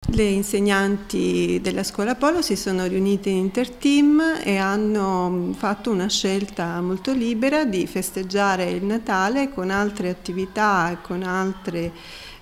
Le insegnanti della scuola Polo si sono riunite in interteam e hanno fatto una scelta molto libera di festeggiare il Natale con altre attività e con altre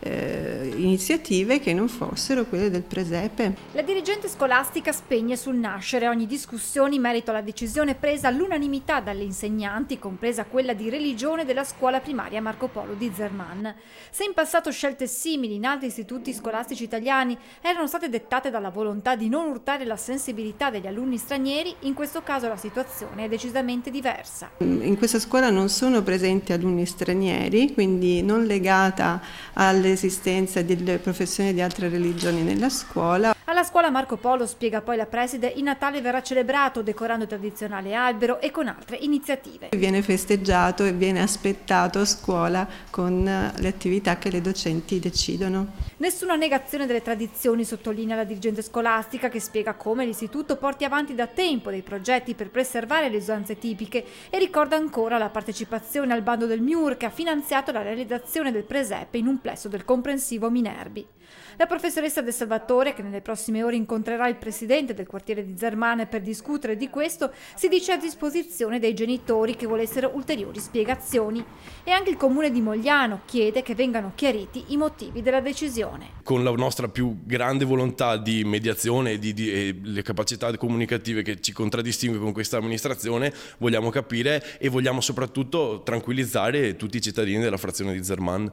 iniziative che non fossero quelle del presepe. La dirigente scolastica spegne sul nascere ogni discussione in merito alla decisione presa all'unanimità dalle insegnanti, compresa quella di religione della scuola primaria Marco Polo di Zerman. Se in passato scelte simili in altri istituti scolastici italiani erano state dettate dalla volontà di non urtare la sensibilità degli alunni stranieri, in questo caso la situazione è decisamente diversa. In questa scuola non sono presenti alunni stranieri, quindi non legata all'esistenza delle professioni di altre religioni nella scuola. Alla scuola Marco Polo, spiega poi la preside, il Natale verrà celebrato decorando il tradizionale albero e con altre iniziative. Viene festeggiato e viene aspettato a scuola con le attività che le docenti decidono. Nessuna negazione delle tradizioni, sottolinea la dirigente scolastica, che spiega come l'istituto porti avanti da tempo dei progetti per preservare le usanze tipiche e ricorda ancora la partecipazione al bando del MIUR che ha finanziato la realizzazione del presepe in un plesso del comprensivo Minerbi. La professoressa De Salvatore, che nelle prossime ore incontrerà il presidente del quartiere di Zerman per discutere di questo, si dice a disposizione dei genitori che volessero ulteriori spiegazioni. E anche il comune di Mogliano chiede che vengano chiariti i motivi della decisione. Con la nostra più grande volontà di mediazione e le capacità comunicative che ci contraddistingue con questa amministrazione, vogliamo capire e vogliamo soprattutto tranquillizzare tutti i cittadini della frazione di Zerman.